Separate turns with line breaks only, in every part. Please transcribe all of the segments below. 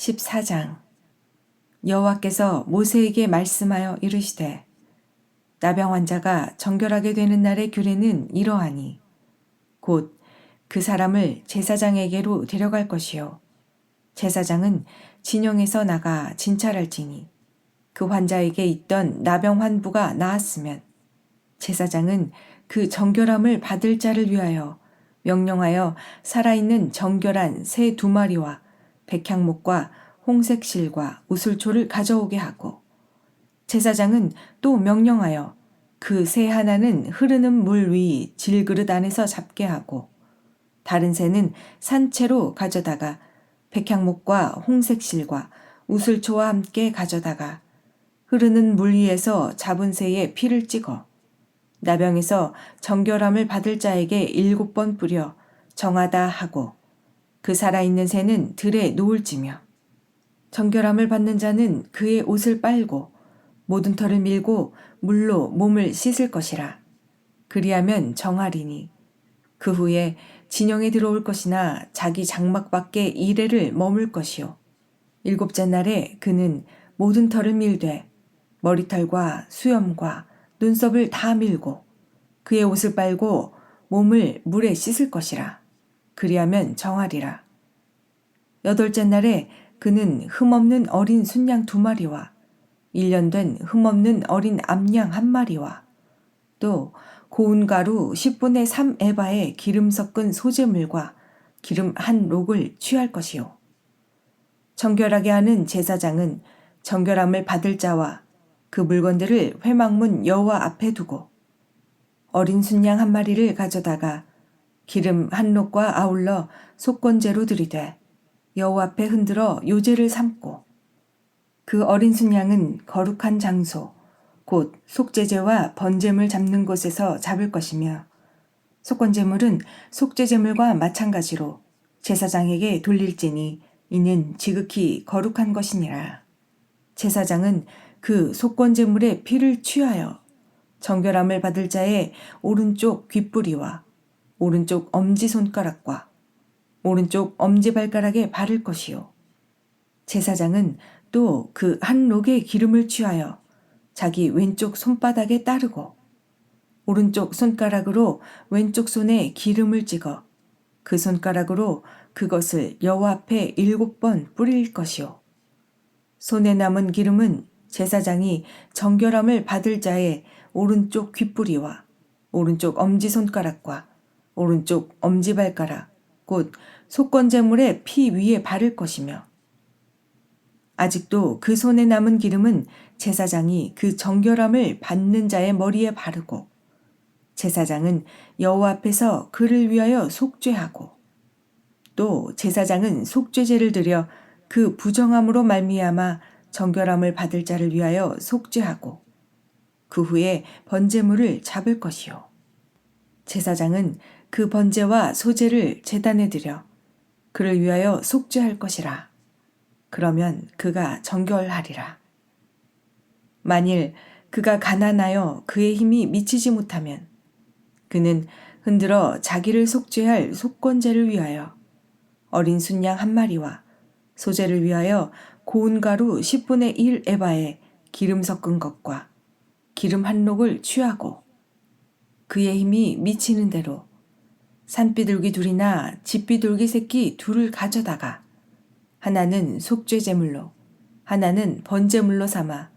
14장. 여호와께서 모세에게 말씀하여 이르시되 나병 환자가 정결하게 되는 날의 규례는 이러하니 곧 그 사람을 제사장에게로 데려갈 것이요 제사장은 진영에서 나가 진찰할지니 그 환자에게 있던 나병 환부가 나았으면 제사장은 그 정결함을 받을 자를 위하여 명령하여 살아있는 정결한 새 2마리와 백향목과 홍색 실과 우슬초를 가져오게 하고 제사장은 또 명령하여 그 새 하나는 흐르는 물 위 질그릇 안에서 잡게 하고 다른 새는 산채로 가져다가 백향목과 홍색 실과 우슬초와 함께 가져다가 흐르는 물 위에서 잡은 새의 피를 찍어 나병에서 정결함을 받을 자에게 7번 뿌려 정하다 하고 그 살아있는 새는 들에 놓을지며 정결함을 받는 자는 그의 옷을 빨고 모든 털을 밀고 물로 몸을 씻을 것이라. 그리하면 정하리니 그 후에 진영에 들어올 것이나 자기 장막 밖에 이레를 머물 것이요 7째 날에 그는 모든 털을 밀되 머리털과 수염과 눈썹을 다 밀고 그의 옷을 빨고 몸을 물에 씻을 것이라. 그리하면 정하리라. 8째 날에 그는 흠없는 어린 순양 2마리와 1년 된 흠없는 어린 암양 1마리와 또 고운 가루 10분의 3 에바에 기름 섞은 소재물과 기름 1록을 취할 것이요. 정결하게 하는 제사장은 정결함을 받을 자와 그 물건들을 회막문 여호와 앞에 두고 어린 순양 1마리를 가져다가 기름 1록과 아울러 속건제로 드리되 여호와 앞에 흔들어 요제를 삼고 그 어린 순양은 거룩한 장소 곧 속죄제와 번제물 잡는 곳에서 잡을 것이며 속건제물은 속죄제물과 마찬가지로 제사장에게 돌릴지니 이는 지극히 거룩한 것이니라. 제사장은 그 속건제물의 피를 취하여 정결함을 받을 자의 오른쪽 귓뿌리와 오른쪽 엄지손가락과 오른쪽 엄지발가락에 바를 것이요 제사장은 또 그 1록의 기름을 취하여 자기 왼쪽 손바닥에 따르고 오른쪽 손가락으로 왼쪽 손에 기름을 찍어 그 손가락으로 그것을 여호와 앞에 7번 뿌릴 것이요 손에 남은 기름은 제사장이 정결함을 받을 자의 오른쪽 귓뿌리와 오른쪽 엄지손가락과 오른쪽 엄지발가락 곧 속건제물의 피 위에 바를 것이며 아직도 그 손에 남은 기름은 제사장이 그 정결함을 받는 자의 머리에 바르고 제사장은 여호와 앞에서 그를 위하여 속죄하고 또 제사장은 속죄제를 드려 그 부정함으로 말미암아 정결함을 받을 자를 위하여 속죄하고 그 후에 번제물을 잡을 것이요 제사장은 그 번제와 소제를 제단에 드려 그를 위하여 속죄할 것이라. 그러면 그가 정결하리라. 만일 그가 가난하여 그의 힘이 미치지 못하면 그는 흔들어 자기를 속죄할 속건제를 위하여 어린 순양 1마리와 소제를 위하여 고운 가루 10분의 1 에바에 기름 섞은 것과 기름 1록을 취하고 그의 힘이 미치는 대로 산비둘기 2이나 집비둘기 새끼 2를 가져다가 하나는 속죄제물로 하나는 번제물로 삼아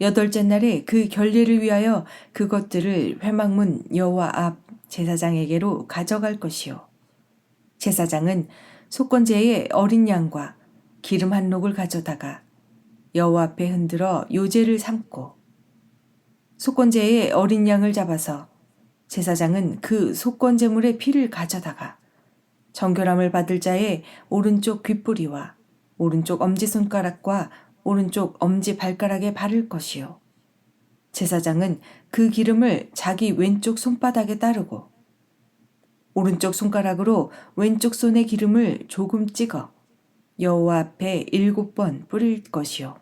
8째 날에 그 결례를 위하여 그것들을 회막문 여호와 앞 제사장에게로 가져갈 것이요 제사장은 속건제의 어린 양과 기름 1록을 가져다가 여호와 앞에 흔들어 요제를 삼고 속건제의 어린 양을 잡아서 제사장은 그 속건제물의 피를 가져다가 정결함을 받을 자의 오른쪽 귓뿌리와 오른쪽 엄지손가락과 오른쪽 엄지발가락에 바를 것이요 제사장은 그 기름을 자기 왼쪽 손바닥에 따르고 오른쪽 손가락으로 왼쪽 손의 기름을 조금 찍어 여호와 앞에 7번 뿌릴 것이요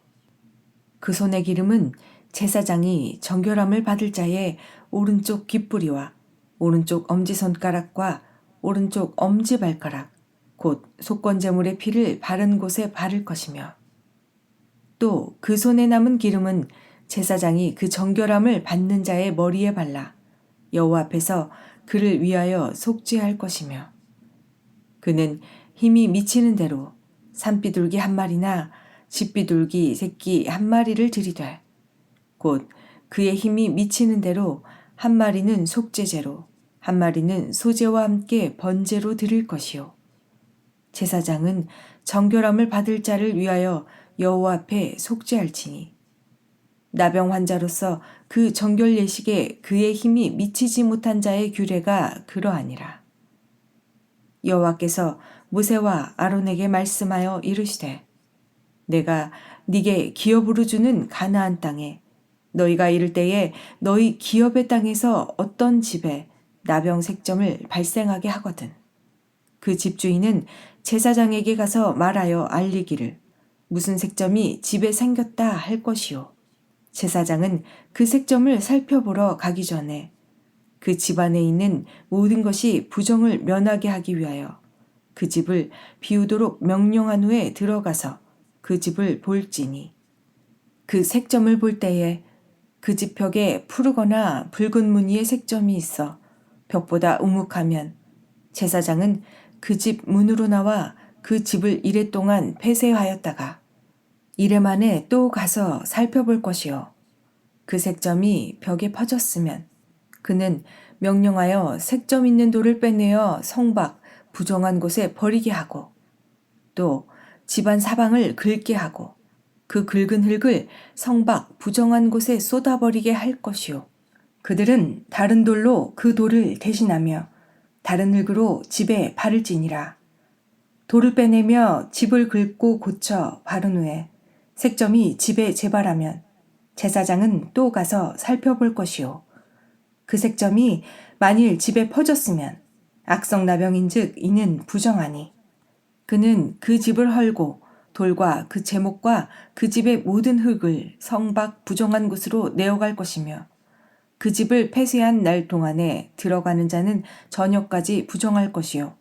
그 손의 기름은 제사장이 정결함을 받을 자의 오른쪽 귓뿌리와 오른쪽 엄지손가락과 오른쪽 엄지발가락 곧 속건제물의 피를 바른 곳에 바를 것이며 또 그 손에 남은 기름은 제사장이 그 정결함을 받는 자의 머리에 발라 여호와 앞에서 그를 위하여 속죄할 것이며 그는 힘이 미치는 대로 산비둘기 한 마리나 집비둘기 새끼 한 마리를 들이되 곧 그의 힘이 미치는 대로 한 마리는 속죄제로 한 마리는 소제와 함께 번제로 드릴 것이요 제사장은 정결함을 받을 자를 위하여 여호와 앞에 속죄할지니 나병 환자로서 그 정결 예식에 그의 힘이 미치지 못한 자의 규례가 그러하니라. 여호와께서 모세와 아론에게 말씀하여 이르시되 내가 네게 기업으로 주는 가나안 땅에 너희가 이를 때에 너희 기업의 땅에서 어떤 집에 나병 색점을 발생하게 하거든 그 집주인은 제사장에게 가서 말하여 알리기를 무슨 색점이 집에 생겼다 할 것이요 제사장은 그 색점을 살펴보러 가기 전에 그 집안에 있는 모든 것이 부정을 면하게 하기 위하여 그 집을 비우도록 명령한 후에 들어가서 그 집을 볼지니 그 색점을 볼 때에 그 집 벽에 푸르거나 붉은 무늬의 색점이 있어 벽보다 우묵하면 제사장은 그 집 문으로 나와 그 집을 이레 동안 폐쇄하였다가 이레 만에 또 가서 살펴볼 것이요 그 색점이 벽에 퍼졌으면 그는 명령하여 색점 있는 돌을 빼내어 성 밖 부정한 곳에 버리게 하고 또 집안 사방을 긁게 하고 그 긁은 흙을 성 밖 부정한 곳에 쏟아버리게 할 것이요 그들은 다른 돌로 그 돌을 대신하며 다른 흙으로 집에 바를지니라. 돌을 빼내며 집을 긁고 고쳐 바른 후에 색점이 집에 재발하면 제사장은 또 가서 살펴볼 것이요 그 색점이 만일 집에 퍼졌으면 악성나병인즉 이는 부정하니 그는 그 집을 헐고 돌과 그 제목과 그 집의 모든 흙을 성 밖 부정한 곳으로 내어갈 것이며 그 집을 폐쇄한 날 동안에 들어가는 자는 저녁까지 부정할 것이요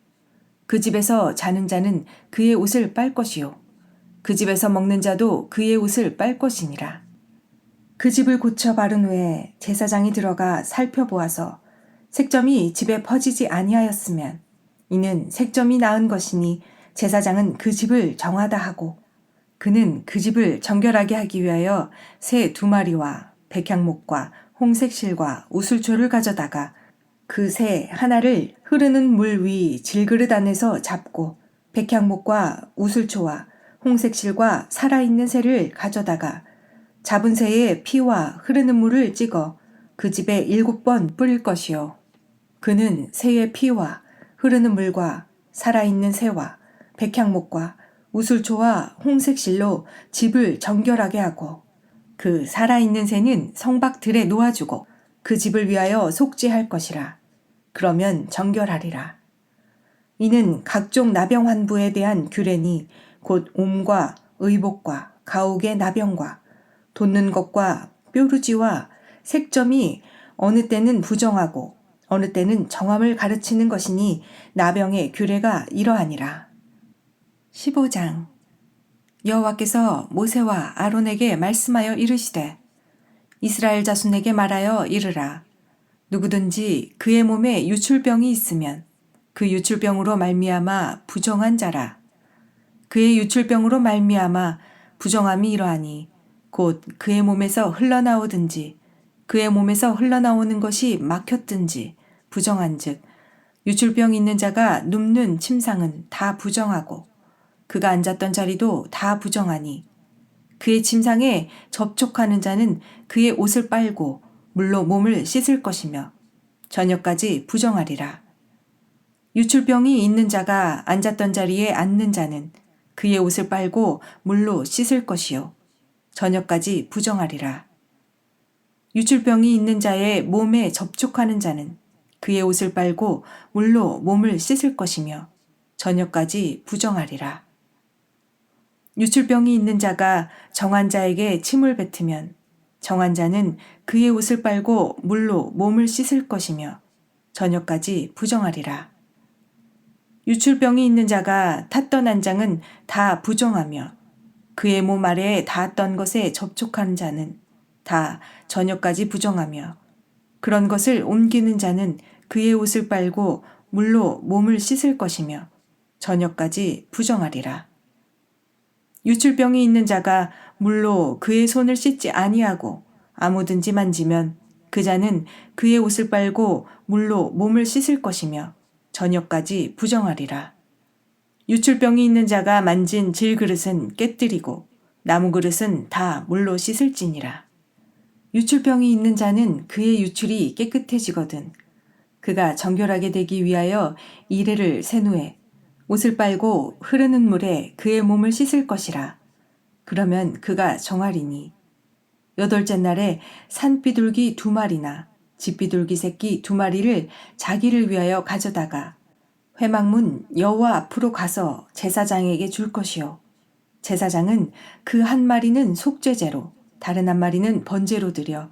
그 집에서 자는 자는 그의 옷을 빨 것이요 그 집에서 먹는 자도 그의 옷을 빨 것이니라. 그 집을 고쳐 바른 후에 제사장이 들어가 살펴보아서 색점이 집에 퍼지지 아니하였으면 이는 색점이 나은 것이니 제사장은 그 집을 정하다 하고 그는 그 집을 정결하게 하기 위하여 새 2마리와 백향목과 홍색실과 우슬초를 가져다가 그 새 하나를 흐르는 물 위 질그릇 안에서 잡고 백향목과 우슬초와 홍색실과 살아있는 새를 가져다가 잡은 새의 피와 흐르는 물을 찍어 그 집에 7번 뿌릴 것이요 그는 새의 피와 흐르는 물과 살아있는 새와 백향목과 우슬초와 홍색실로 집을 정결하게 하고 그 살아있는 새는 성박들에 놓아주고 그 집을 위하여 속죄할 것이라. 그러면 정결하리라. 이는 각종 나병 환부에 대한 규례니 곧 옴과 의복과 가옥의 나병과 돋는 것과 뾰루지와 색점이 어느 때는 부정하고 어느 때는 정함을 가르치는 것이니 나병의 규례가 이러하니라. 15장 여호와께서 모세와 아론에게 말씀하여 이르시되 이스라엘 자손에게 말하여 이르라. 누구든지 그의 몸에 유출병이 있으면 그 유출병으로 말미암아 부정한 자라. 그의 유출병으로 말미암아 부정함이 이러하니 곧 그의 몸에서 흘러나오든지 그의 몸에서 흘러나오는 것이 막혔든지 부정한즉 유출병 있는 자가 눕는 침상은 다 부정하고 그가 앉았던 자리도 다 부정하니 그의 침상에 접촉하는 자는 그의 옷을 빨고 물로 몸을 씻을 것이며 저녁까지 부정하리라. 유출병이 있는 자가 앉았던 자리에 앉는 자는 그의 옷을 빨고 물로 씻을 것이요 저녁까지 부정하리라. 유출병이 있는 자의 몸에 접촉하는 자는 그의 옷을 빨고 물로 몸을 씻을 것이며 저녁까지 부정하리라. 유출병이 있는 자가 정한 자에게 침을 뱉으면 정한 자는 그의 옷을 빨고 물로 몸을 씻을 것이며 저녁까지 부정하리라. 유출병이 있는 자가 탔던 안장은 다 부정하며 그의 몸 아래에 닿았던 것에 접촉한 자는 다 저녁까지 부정하며 그런 것을 옮기는 자는 그의 옷을 빨고 물로 몸을 씻을 것이며 저녁까지 부정하리라. 유출병이 있는 자가 물로 그의 손을 씻지 아니하고 아무든지 만지면 그 자는 그의 옷을 빨고 물로 몸을 씻을 것이며 저녁까지 부정하리라. 유출병이 있는 자가 만진 질그릇은 깨뜨리고 나무 그릇은 다 물로 씻을지니라. 유출병이 있는 자는 그의 유출이 깨끗해지거든 그가 정결하게 되기 위하여 이레를 센 후에 옷을 빨고 흐르는 물에 그의 몸을 씻을 것이라. 그러면 그가 정하리니 8째 날에 산비둘기 2마리나 집비둘기 새끼 2마리를 자기를 위하여 가져다가 회막문 여호와 앞으로 가서 제사장에게 줄 것이요 제사장은 그 한 마리는 속죄제로 다른 한 마리는 번제로 드려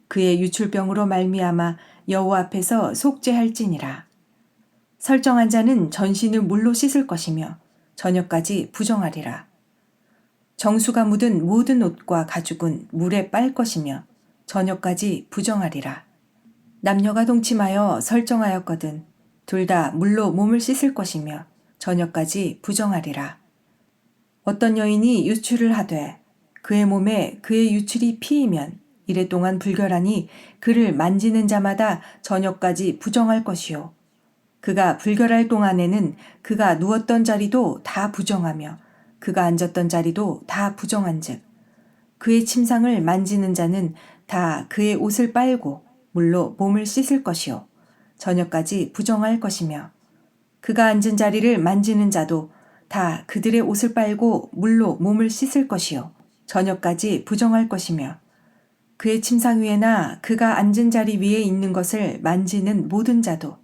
그의 유출병으로 말미암아 여호와 앞에서 속죄할지니라. 설정한 자는 전신을 물로 씻을 것이며 저녁까지 부정하리라. 정수가 묻은 모든 옷과 가죽은 물에 빨 것이며 저녁까지 부정하리라. 남녀가 동침하여 설정하였거든 둘 다 물로 몸을 씻을 것이며 저녁까지 부정하리라. 어떤 여인이 유출을 하되 그의 몸에 그의 유출이 피이면 이래 동안 불결하니 그를 만지는 자마다 저녁까지 부정할 것이요 그가 불결할 동안에는 그가 누웠던 자리도 다 부정하며 그가 앉았던 자리도 다 부정한즉 그의 침상을 만지는 자는 다 그의 옷을 빨고 물로 몸을 씻을 것이요 저녁까지 부정할 것이며 그가 앉은 자리를 만지는 자도 다 그들의 옷을 빨고 물로 몸을 씻을 것이요 저녁까지 부정할 것이며 그의 침상 위에나 그가 앉은 자리 위에 있는 것을 만지는 모든 자도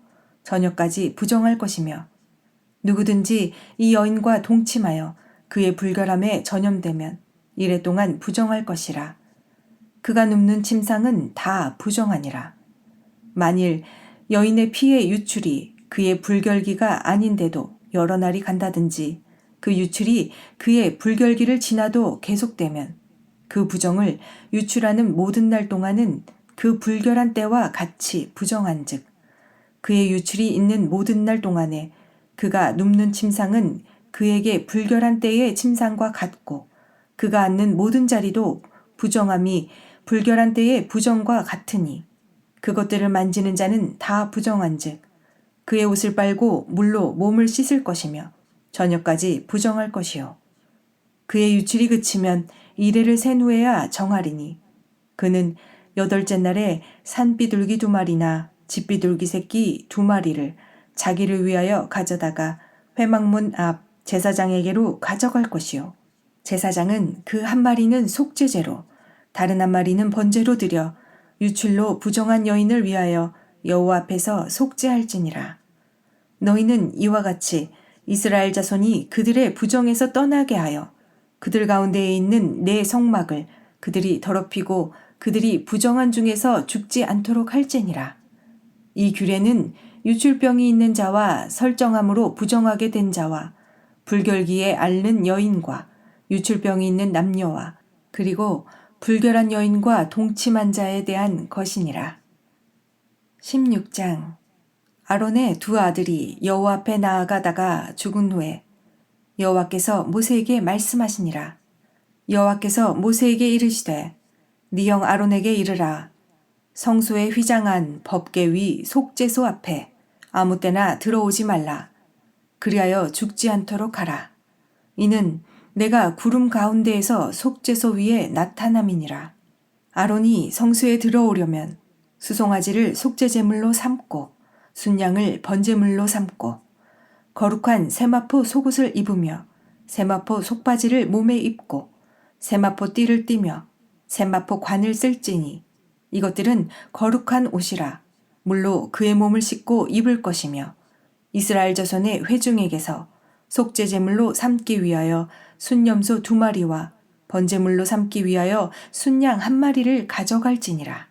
저녁까지 부정할 것이며 누구든지 이 여인과 동침하여 그의 불결함에 전염되면 이래 동안 부정할 것이라. 그가 눕는 침상은 다 부정하니라. 만일 여인의 피의 유출이 그의 불결기가 아닌데도 여러 날이 간다든지 그 유출이 그의 불결기를 지나도 계속되면 그 부정을 유출하는 모든 날 동안은 그 불결한 때와 같이 부정한즉 그의 유출이 있는 모든 날 동안에 그가 눕는 침상은 그에게 불결한 때의 침상과 같고 그가 앉는 모든 자리도 부정함이 불결한 때의 부정과 같으니 그것들을 만지는 자는 다 부정한즉 그의 옷을 빨고 물로 몸을 씻을 것이며 저녁까지 부정할 것이요 그의 유출이 그치면 이레를 센 후에야 정하리니 그는 8째 날에 산비둘기 2마리나 집비둘기 새끼 2마리를 자기를 위하여 가져다가 회막문 앞 제사장에게로 가져갈 것이요 제사장은 그 한 마리는 속죄제로 다른 한 마리는 번제로 드려 유출로 부정한 여인을 위하여 여호와 앞에서 속죄할지니라. 너희는 이와 같이 이스라엘 자손이 그들의 부정에서 떠나게 하여 그들 가운데에 있는 내 성막을 그들이 더럽히고 그들이 부정한 중에서 죽지 않도록 할지니라. 이 규례는 유출병이 있는 자와 설정함으로 부정하게 된 자와 불결기에 앓는 여인과 유출병이 있는 남녀와 그리고 불결한 여인과 동침한 자에 대한 것이니라. 16장 아론의 2 아들이 여호와 앞에 나아가다가 죽은 후에 여호와께서 모세에게 말씀하시니라. 여호와께서 모세에게 이르시되 네 형 아론에게 이르라. 성소의 휘장한 법궤 위 속죄소 앞에 아무 때나 들어오지 말라. 그리하여 죽지 않도록 하라. 이는 내가 구름 가운데에서 속죄소 위에 나타남이니라. 아론이 성소에 들어오려면 수송아지를 속죄제물로 삼고 순양을 번제물로 삼고 거룩한 세마포 속옷을 입으며 세마포 속바지를 몸에 입고 세마포 띠를 띠며 세마포 관을 쓸지니 이것들은 거룩한 옷이라 물로 그의 몸을 씻고 입을 것이며 이스라엘 자손의 회중에게서 속죄제물로 삼기 위하여 순염소 2마리와 번제물로 삼기 위하여 순양 1마리를 가져갈지니라.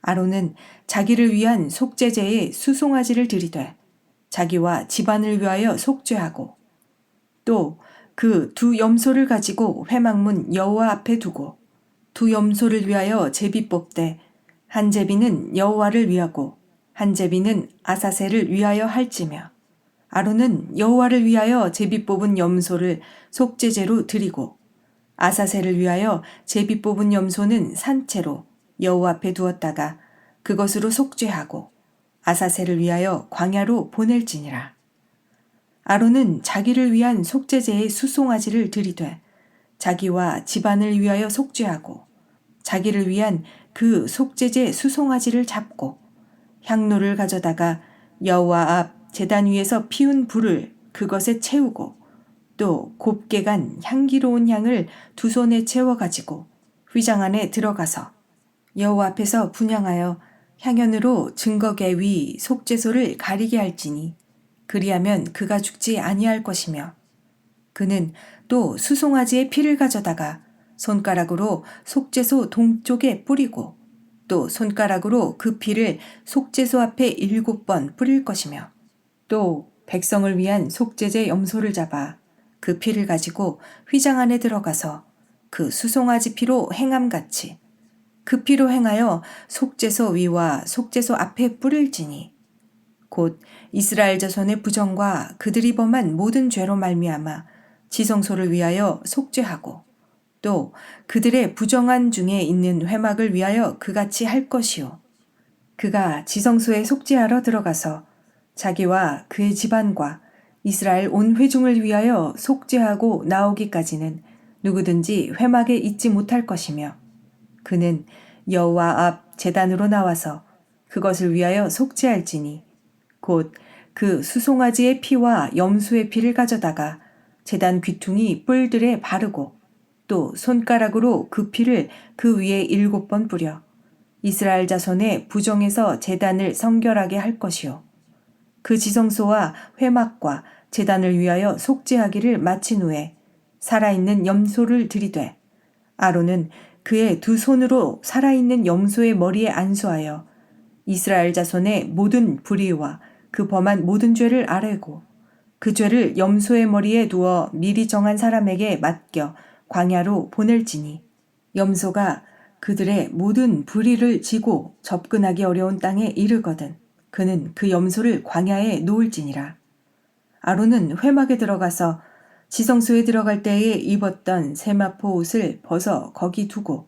아론은 자기를 위한 속죄제에 수송아지를 드리되 자기와 집안을 위하여 속죄하고 또 그 두 염소를 가지고 회막문 여호와 앞에 두고 두 염소를 위하여 제비 뽑되 한 제비는 여호와를 위하고 한 제비는 아사셀을 위하여 할지며 아론은 여호와를 위하여 제비 뽑은 염소를 속죄제로 드리고 아사셀을 위하여 제비 뽑은 염소는 산채로 여호와 앞에 두었다가 그것으로 속죄하고 아사셀을 위하여 광야로 보낼지니라. 아론은 자기를 위한 속죄제의 수송아지를 드리되 자기와 집안을 위하여 속죄하고 자기를 위한 그 속죄제 수송아지를 잡고 향로를 가져다가 여호와 앞 제단 위에서 피운 불을 그것에 채우고 또 곱게 간 향기로운 향을 두 손에 채워 가지고 휘장 안에 들어가서 여호와 앞에서 분향하여 향연으로 증거계 위 속죄소를 가리게 할지니 그리하면 그가 죽지 아니할 것이며 그는 또 수송아지의 피를 가져다가 손가락으로 속죄소 동쪽에 뿌리고 또 손가락으로 그 피를 속죄소 앞에 7번 뿌릴 것이며 또 백성을 위한 속죄제 염소를 잡아 그 피를 가지고 휘장 안에 들어가서 그 수송아지 피로 행함같이 그 피로 행하여 속죄소 위와 속죄소 앞에 뿌릴지니 곧 이스라엘 자손의 부정과 그들이 범한 모든 죄로 말미암아 지성소를 위하여 속죄하고 또 그들의 부정한 중에 있는 회막을 위하여 그같이 할 것이요 그가 지성소에 속죄하러 들어가서 자기와 그의 집안과 이스라엘 온 회중을 위하여 속죄하고 나오기까지는 누구든지 회막에 있지 못할 것이며 그는 여호와 앞 제단으로 나와서 그것을 위하여 속죄할지니 곧 그 수송아지의 피와 염소의 피를 가져다가 제단 귀퉁이 뿔들에 바르고 또 손가락으로 그 피를 그 위에 7번 뿌려 이스라엘 자손의 부정에서 제단을 성결하게 할 것이요 그 지성소와 회막과 제단을 위하여 속죄하기를 마친 후에 살아있는 염소를 들이되 아론은 그의 두 손으로 살아있는 염소의 머리에 안수하여 이스라엘 자손의 모든 불의와 그 범한 모든 죄를 아뢰고 그 죄를 염소의 머리에 두어 미리 정한 사람에게 맡겨 광야로 보낼지니 염소가 그들의 모든 불의를 지고 접근하기 어려운 땅에 이르거든 그는 그 염소를 광야에 놓을지니라. 아론은 회막에 들어가서 지성소에 들어갈 때에 입었던 세마포 옷을 벗어 거기 두고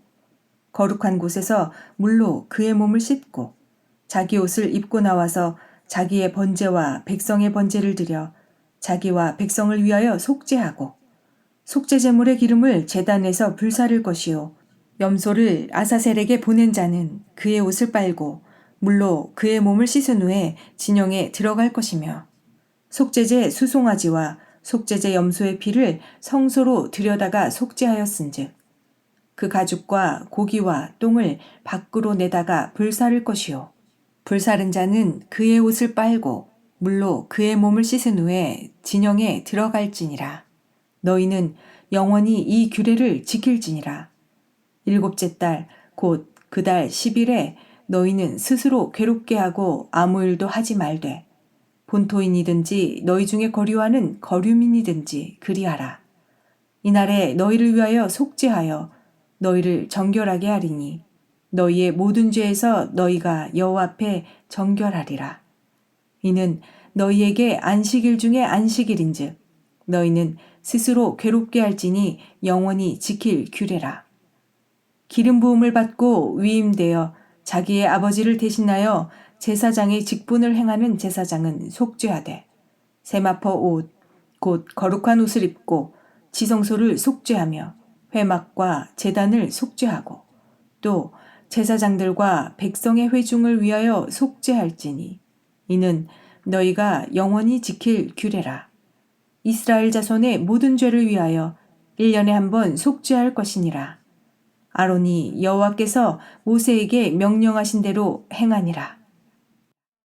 거룩한 곳에서 물로 그의 몸을 씻고 자기 옷을 입고 나와서 자기의 번제와 백성의 번제를 드려 자기와 백성을 위하여 속죄하고 속죄제물의 기름을 제단에서 불사를 것이요 염소를 아사셀에게 보낸 자는 그의 옷을 빨고 물로 그의 몸을 씻은 후에 진영에 들어갈 것이며 속죄제 수송아지와 속죄제 염소의 피를 성소로 들여다가 속죄하였은즉 그 가죽과 고기와 똥을 밖으로 내다가 불사를 것이요 불사른 자는 그의 옷을 빨고 물로 그의 몸을 씻은 후에 진영에 들어갈지니라. 너희는 영원히 이 규례를 지킬지니라. 7째 달 곧 그 달 10일에 너희는 스스로 괴롭게 하고 아무 일도 하지 말되 본토인이든지 너희 중에 거류하는 거류민이든지 그리하라. 이날에 너희를 위하여 속죄하여 너희를 정결하게 하리니 너희의 모든 죄에서 너희가 여호와 앞에 정결하리라. 이는 너희에게 안식일 중에 안식일인즉 너희는 스스로 괴롭게 할지니 영원히 지킬 규례라. 기름 부음을 받고 위임되어 자기의 아버지를 대신하여 제사장의 직분을 행하는 제사장은 속죄하되 세마포 옷 곧 거룩한 옷을 입고 지성소를 속죄하며 회막과 제단을 속죄하고 또 제사장들과 백성의 회중을 위하여 속죄할지니 이는 너희가 영원히 지킬 규례라. 이스라엘 자손의 모든 죄를 위하여 1년에 한 번 속죄할 것이니라. 아론이 여호와께서 모세에게 명령하신 대로 행하니라.